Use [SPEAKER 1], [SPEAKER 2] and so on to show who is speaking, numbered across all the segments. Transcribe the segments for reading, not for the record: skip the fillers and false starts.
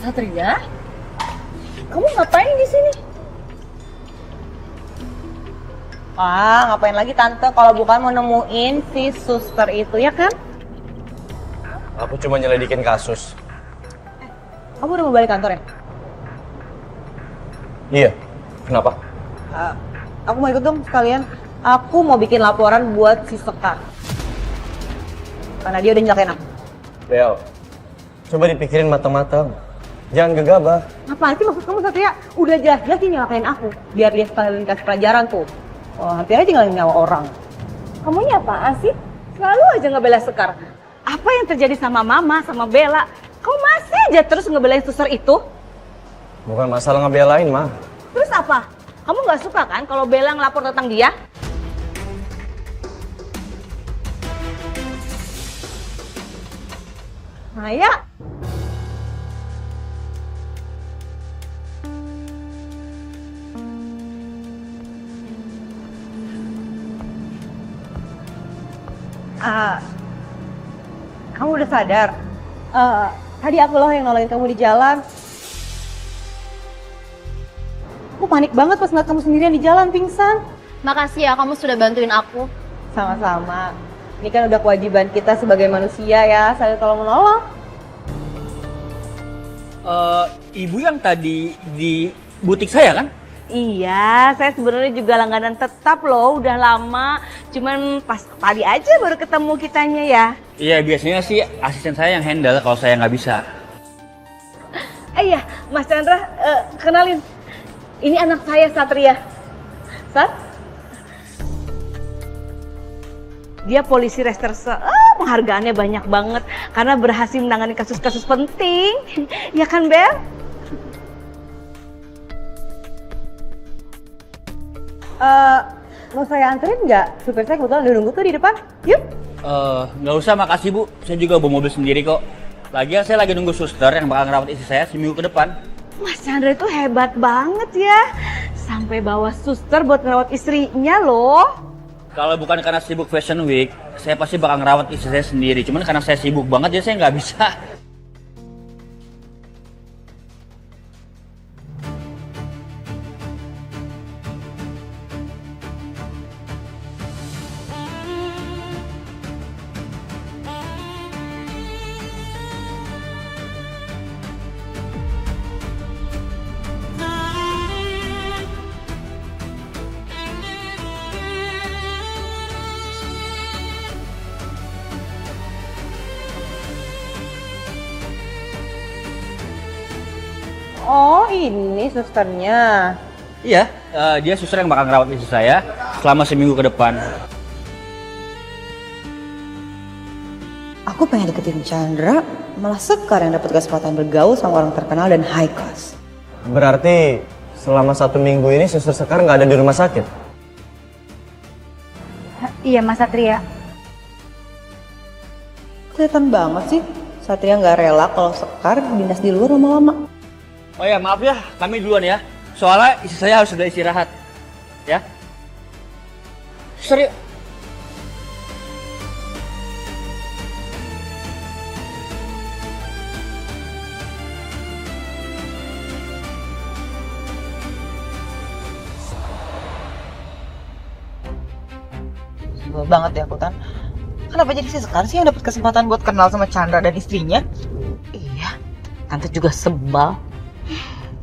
[SPEAKER 1] Satria, kamu ngapain di sini? Ngapain lagi tante kalau bukan mau nemuin si suster itu, ya kan?
[SPEAKER 2] Aku cuma nyelidikin kasus.
[SPEAKER 1] Kamu udah mau balik kantor ya?
[SPEAKER 2] Iya, kenapa?
[SPEAKER 1] Aku mau ikut dong sekalian. Aku mau bikin laporan buat si Sekar. Karena dia udah nyelakain aku.
[SPEAKER 2] Bel, coba dipikirin matang-matang. Jangan gegabah.
[SPEAKER 1] Apaan sih maksud kamu Satria? Udah jelas-jelas dia nyelakain aku. Biar dia sekalian kasih pelajaran tuh. Hampir aja ngalangin nyawa orang. Kamu ini apaan sih? Selalu aja ngebela Sekar. Apa yang terjadi sama Mama, sama Bella? Kamu masih aja terus ngebelain suster itu?
[SPEAKER 2] Bukan masalah ngebelain, mah.
[SPEAKER 1] Terus apa? Kamu nggak suka kan kalau Bella ngelapor tentang dia? Maya. Kamu udah sadar? Tadi aku loh yang nolongin kamu di jalan. Aku panik banget pas ngeliat kamu sendirian di jalan pingsan.
[SPEAKER 3] Makasih ya kamu sudah bantuin aku.
[SPEAKER 1] Sama-sama. Ini kan udah kewajiban kita sebagai manusia ya, saling tolong menolong.
[SPEAKER 4] Ibu yang tadi di butik saya kan?
[SPEAKER 1] Iya, saya sebenarnya juga langganan tetap loh, udah lama. Cuman pas tadi aja baru ketemu kitanya ya.
[SPEAKER 4] Iya, biasanya sih asisten saya yang handle kalau saya nggak bisa.
[SPEAKER 1] Iya, Mas Chandra, kenalin. Ini anak saya Satria. Sat? Dia polisi reserse. Penghargaannya banyak banget karena berhasil menangani kasus-kasus penting. Ya kan, Bel? Mau saya anterin nggak? Supir saya kebetulan udah nunggu tuh di depan. Yuk.
[SPEAKER 4] Nggak usah, makasih Bu. Saya juga bawa mobil sendiri kok. Lagian saya lagi nunggu suster yang bakal ngerawat istri saya seminggu ke depan.
[SPEAKER 1] Mas Chandra itu hebat banget ya. Sampai bawa suster buat ngerawat istrinya loh.
[SPEAKER 4] Kalau bukan karena sibuk Fashion Week, saya pasti bakal ngerawat istri saya sendiri. Cuman karena saya sibuk banget, jadi saya nggak bisa.
[SPEAKER 1] Oh, ini susternya.
[SPEAKER 4] Iya, dia suster yang bakal ngerawat istri saya selama seminggu ke depan.
[SPEAKER 1] Aku pengen deketin Chandra, malah Sekar yang dapat kesempatan bergaul sama orang terkenal dan high class.
[SPEAKER 2] Berarti selama 1 minggu ini suster Sekar nggak ada di rumah sakit?
[SPEAKER 3] Iya Mas Satria.
[SPEAKER 1] Kelihatan banget sih, Satria nggak rela kalau Sekar dinas di luar lama-lama.
[SPEAKER 4] Oh ya, maaf ya, kami duluan ya. Soalnya istri saya harus sudah istirahat. Ya. Serius.
[SPEAKER 1] Sebel banget ya aku Tan. Kenapa jadi si Sekar sih yang dapat kesempatan buat kenal sama Chandra dan istrinya? Iya, Tante juga sebel.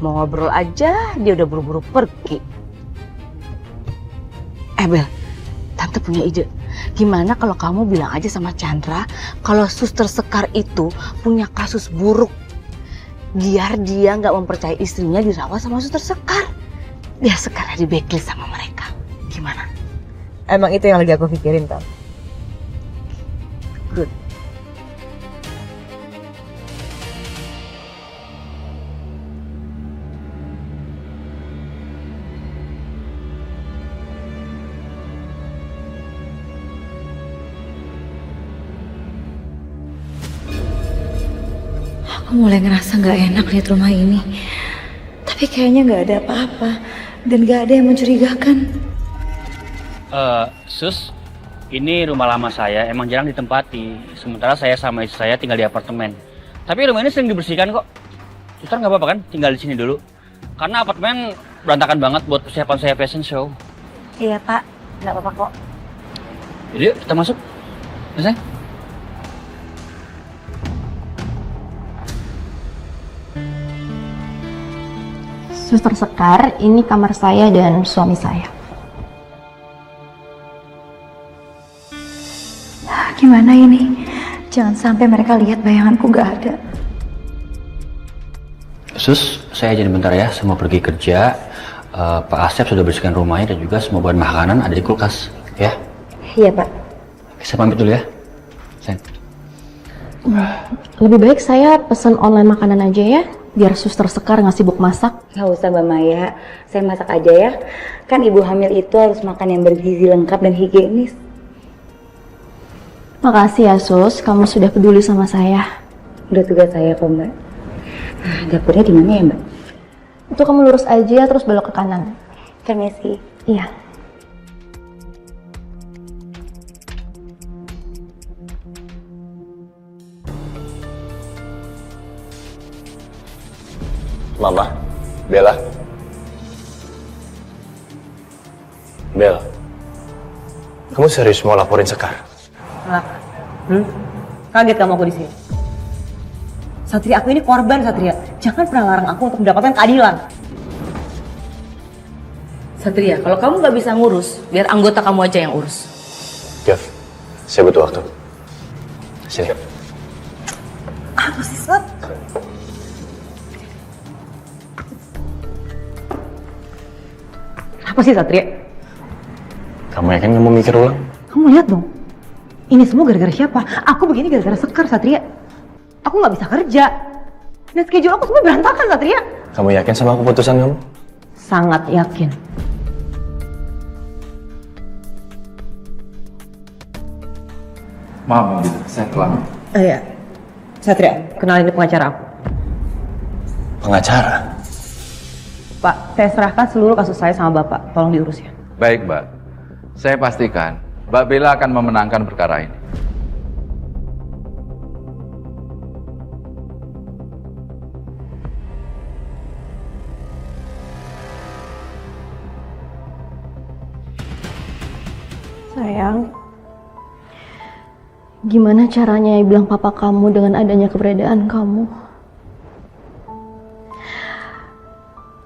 [SPEAKER 1] Mau ngobrol aja, dia udah buru-buru pergi. Bel, Tante punya ide. Gimana kalau kamu bilang aja sama Chandra kalau suster Sekar itu punya kasus buruk. Biar dia nggak mempercayai istrinya dirawat sama suster Sekar. Biar Sekar di blacklist sama mereka. Gimana? Emang itu yang lagi aku pikirin, Tan. Good.
[SPEAKER 3] Aku mulai ngerasa gak enak lihat rumah ini. Tapi kayaknya gak ada apa-apa. Dan gak ada yang mencurigakan.
[SPEAKER 4] Sus, ini rumah lama saya, emang jarang ditempati. Sementara saya sama istri saya tinggal di apartemen. Tapi rumah ini sering dibersihkan kok. Suster nggak apa-apa kan tinggal di sini dulu? Karena apartemen berantakan banget buat persiapan saya fashion show.
[SPEAKER 3] Iya Pak, nggak apa-apa kok.
[SPEAKER 4] Jadi yuk kita masuk. Ya, sayang?
[SPEAKER 5] Suster Sekar, ini kamar saya dan suami saya.
[SPEAKER 3] Gimana ini? Jangan sampai mereka lihat bayanganku nggak ada.
[SPEAKER 4] Sus, saya izin bentar ya, saya mau pergi kerja. Pak Asep sudah bersihkan rumahnya dan juga semua bahan makanan ada di kulkas, ya?
[SPEAKER 5] Iya Pak.
[SPEAKER 4] Saya pamit dulu ya. Sayang.
[SPEAKER 5] Lebih baik saya pesan online makanan aja ya, biar Suster Sekar nggak sibuk masak.
[SPEAKER 3] Nggak usah Mbak Maya, saya masak aja ya. Kan ibu hamil itu harus makan yang bergizi lengkap dan higienis.
[SPEAKER 5] Makasih ya Sus, kamu sudah peduli sama saya.
[SPEAKER 3] Udah tugas saya kok Mbak. Nah, dapurnya di mana ya Mbak?
[SPEAKER 5] Itu kamu lurus aja terus belok ke kanan.
[SPEAKER 3] Permisi.
[SPEAKER 5] Iya.
[SPEAKER 2] Mama, Bella. Bel, kamu serius mau laporin Sekar?
[SPEAKER 6] Kenapa? Kaget kamu aku di sini. Satria, aku ini korban Satria. Jangan pernah larang aku untuk mendapatkan keadilan.
[SPEAKER 1] Satria, kalau kamu nggak bisa ngurus, biar anggota kamu aja yang urus.
[SPEAKER 2] Gav, saya butuh waktu. Sini.
[SPEAKER 6] Apa sih, Sat? Apa sih Satria?
[SPEAKER 2] Kamu yakin kamu mikir ulang?
[SPEAKER 6] Kamu lihat dong. Ini semua gara-gara siapa? Aku begini gara-gara Sekar, Satria. Aku nggak bisa kerja. Dan schedule aku semua berantakan, Satria.
[SPEAKER 2] Kamu yakin sama keputusan kamu?
[SPEAKER 6] Sangat yakin.
[SPEAKER 7] Maaf, saya telat.
[SPEAKER 6] Iya. Satria, kenalin ini pengacara aku.
[SPEAKER 2] Pengacara?
[SPEAKER 6] Pak, saya serahkan seluruh kasus saya sama Bapak. Tolong diurus ya.
[SPEAKER 7] Baik, Mbak. Saya pastikan Mbak Bella akan memenangkan perkara ini.
[SPEAKER 5] Sayang, gimana caranya bilang papa kamu dengan adanya keberadaan kamu?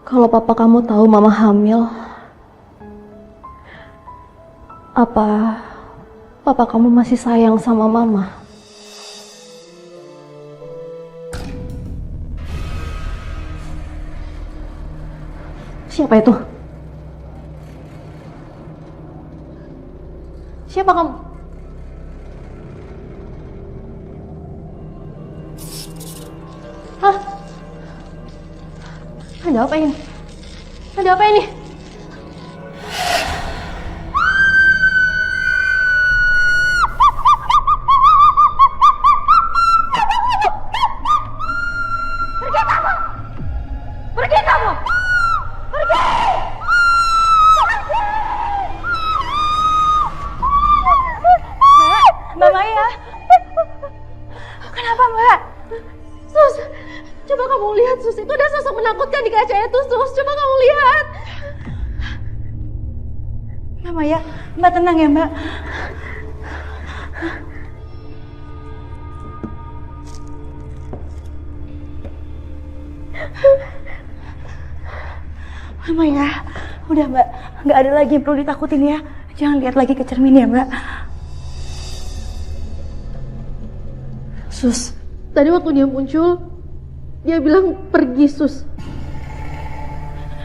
[SPEAKER 5] Kalau papa kamu tahu mama hamil, apa papa kamu masih sayang sama mama? Siapa itu? Siapa kamu? Hah? Ada apa ini? Ada apa ini? Pergi kamu! Pergi!
[SPEAKER 3] Mbak Maya, kenapa Mbak?
[SPEAKER 5] Sus, coba kamu lihat Sus, itu ada sosok menakutkan di kaca itu Sus, coba kamu lihat.
[SPEAKER 3] Mbak Maya, Mbak tenang ya Mbak. Mbak Maya, udah Mbak, nggak ada lagi yang perlu ditakutin ya. Jangan lihat lagi ke cermin ya Mbak.
[SPEAKER 5] Sus, tadi waktu dia muncul, dia bilang pergi Sus.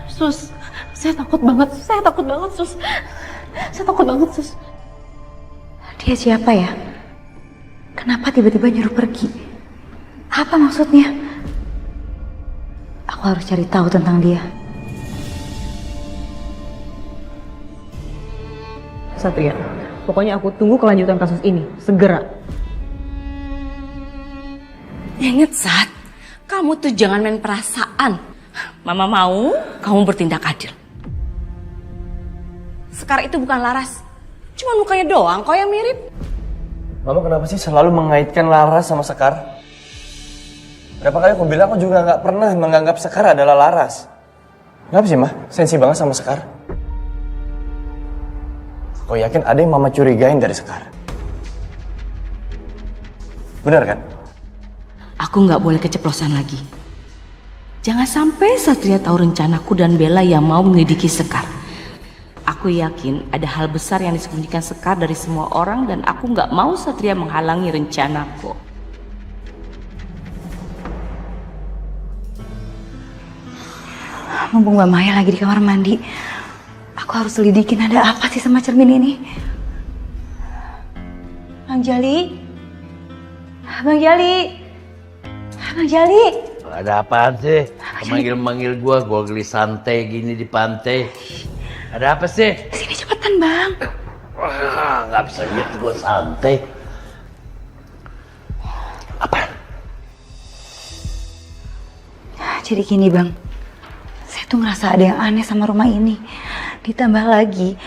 [SPEAKER 5] Sus, saya takut banget Sus. Saya takut banget Sus.
[SPEAKER 3] Dia siapa ya? Kenapa tiba-tiba nyuruh pergi? Apa maksudnya? Aku harus cari tahu tentang dia.
[SPEAKER 6] Satria, pokoknya aku tunggu kelanjutan kasus ini, segera.
[SPEAKER 1] Ingat, Sat, kamu tuh jangan main perasaan. Mama mau kamu bertindak adil. Sekar itu bukan Laras, cuma mukanya doang kok yang mirip.
[SPEAKER 2] Mama kenapa sih selalu mengaitkan Laras sama Sekar? Berapa kali aku bilang aku juga nggak pernah menganggap Sekar adalah Laras. Kenapa sih, Mah? Sensi banget sama Sekar. Aku yakin ada yang Mama curigain dari Sekar. Benar kan?
[SPEAKER 1] Aku nggak boleh keceplosan lagi. Jangan sampai Satria tahu rencanaku dan Bella yang mau menyelidiki Sekar. Aku yakin ada hal besar yang disembunyikan Sekar dari semua orang dan aku nggak mau Satria menghalangi rencanaku.
[SPEAKER 3] Mumpung Mbak Maya lagi di kamar mandi, aku harus selidikin ada apa sih sama cermin ini. Bang Jali, Bang Jali, Bang Jali.
[SPEAKER 8] Ada apaan sih? Manggil-manggil gua geli santai gini di pantai. Ada apa sih?
[SPEAKER 3] Sini cepetan Bang.
[SPEAKER 8] Wah, nggak bisa gitu gua santai. Apa?
[SPEAKER 3] Jadi gini Bang, saya tuh ngerasa ada yang aneh sama rumah ini. Ditambah lagi,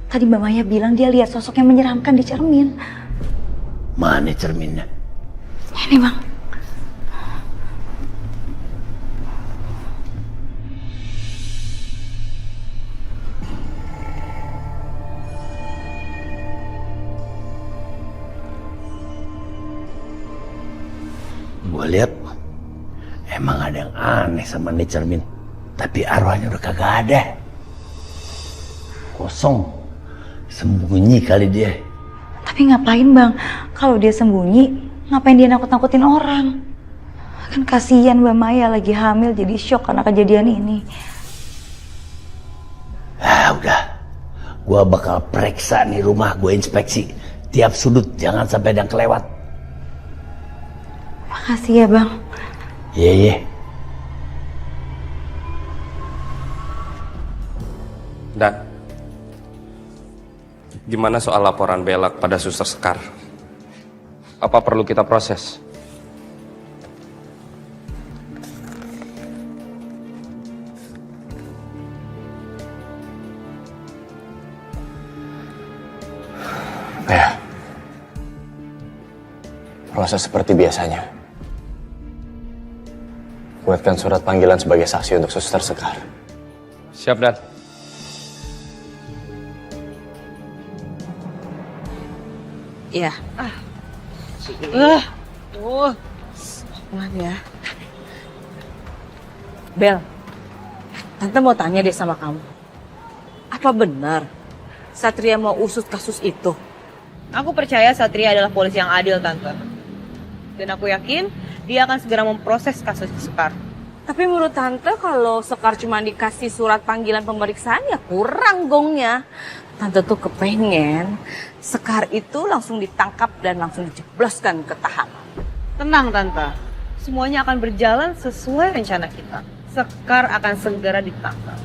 [SPEAKER 3] tadi Mbak Maya bilang dia lihat sosok yang menyeramkan di cermin.
[SPEAKER 8] Mana cerminnya?
[SPEAKER 3] Ini Bang.
[SPEAKER 8] Gua lihat emang ada yang aneh sama nih cermin. Tapi arwahnya udah kagak ada. Kosong. Sembunyi kali dia.
[SPEAKER 3] Tapi ngapain Bang? Kalau dia sembunyi, ngapain dia nakut-nakutin orang? Kan kasihan Mbak Maya lagi hamil jadi shock karena kejadian ini.
[SPEAKER 8] Ah udah. Gua bakal periksa nih rumah, gua inspeksi. Tiap sudut, jangan sampai ada yang kelewat.
[SPEAKER 3] Makasih ya Bang.
[SPEAKER 8] Iya, iya.
[SPEAKER 9] Dan gimana soal laporan Bella kepada Suster Sekar? Apa perlu kita proses?
[SPEAKER 2] Ya. Proses seperti biasanya. Buatkan surat panggilan sebagai saksi untuk Suster Sekar.
[SPEAKER 9] Siap, Dan.
[SPEAKER 1] Iya. Maaf ya. Bel, Tante mau tanya deh sama kamu. Apa benar Satria mau usut kasus itu?
[SPEAKER 6] Aku percaya Satria adalah polisi yang adil, Tante. Dan aku yakin dia akan segera memproses kasus Sekar.
[SPEAKER 1] Tapi menurut Tante kalau Sekar cuma dikasih surat panggilan pemeriksaan ya kurang gongnya. Tante tuh kepengen Sekar itu langsung ditangkap dan langsung dijebloskan ke tahanan.
[SPEAKER 6] Tenang, Tante. Semuanya akan berjalan sesuai rencana kita. Sekar akan segera ditangkap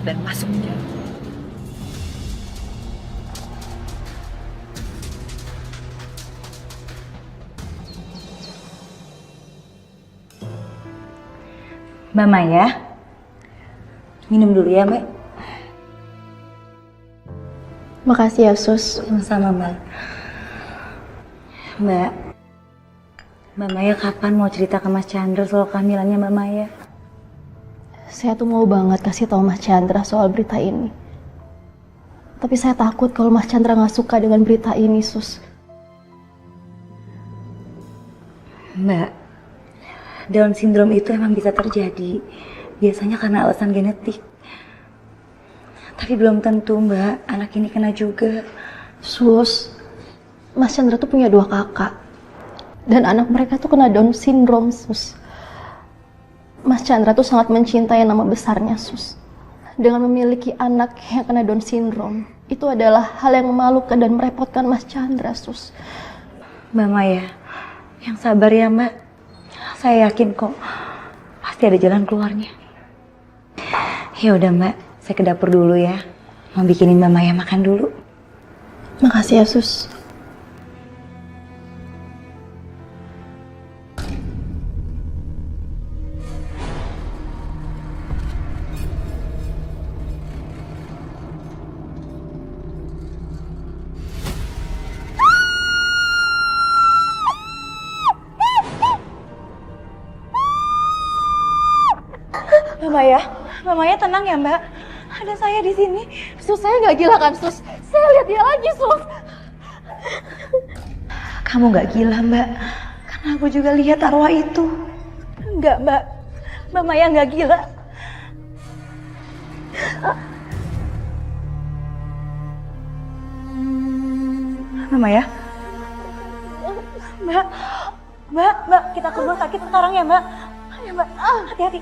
[SPEAKER 6] dan masuk penjara.
[SPEAKER 3] Mbak Maya, minum dulu ya Mbak.
[SPEAKER 5] Makasih ya Sus.
[SPEAKER 3] Sama-sama Mbak. Mbak Maya kapan mau cerita ke Mas Chandra soal kehamilannya Mbak Maya?
[SPEAKER 5] Saya tuh mau banget kasih tahu Mas Chandra soal berita ini. Tapi saya takut kalau Mas Chandra nggak suka dengan berita ini, Sus.
[SPEAKER 3] Mbak, Down syndrome itu emang bisa terjadi. Biasanya karena alasan genetik. Tapi belum tentu Mbak, anak ini kena juga.
[SPEAKER 5] Sus, Mas Chandra tuh punya 2 kakak. Dan anak mereka tuh kena Down syndrome, Sus. Mas Chandra tuh sangat mencintai nama besarnya, Sus. Dengan memiliki anak yang kena Down syndrome, itu adalah hal yang memalukan dan merepotkan Mas Chandra, Sus.
[SPEAKER 3] Mbak Maya, yang sabar ya Mbak. Saya yakin kok pasti ada jalan keluarnya. Ya udah Mbak, saya ke dapur dulu ya. Mau bikinin Mbak Maya makan dulu.
[SPEAKER 5] Makasih ya, Sus.
[SPEAKER 3] Mbak Maya tenang ya Mbak. Ada saya di sini.
[SPEAKER 5] Sus, saya nggak gila kan, Sus? Saya lihat dia lagi, Sus.
[SPEAKER 3] Kamu nggak gila Mbak, karena aku juga lihat arwah itu. Enggak Mbak, Mbak Maya nggak gila. Mbak Maya? Mbak, kita ke rumah sakit sekarang ya Mbak. Ayo Mbak, hati-hati.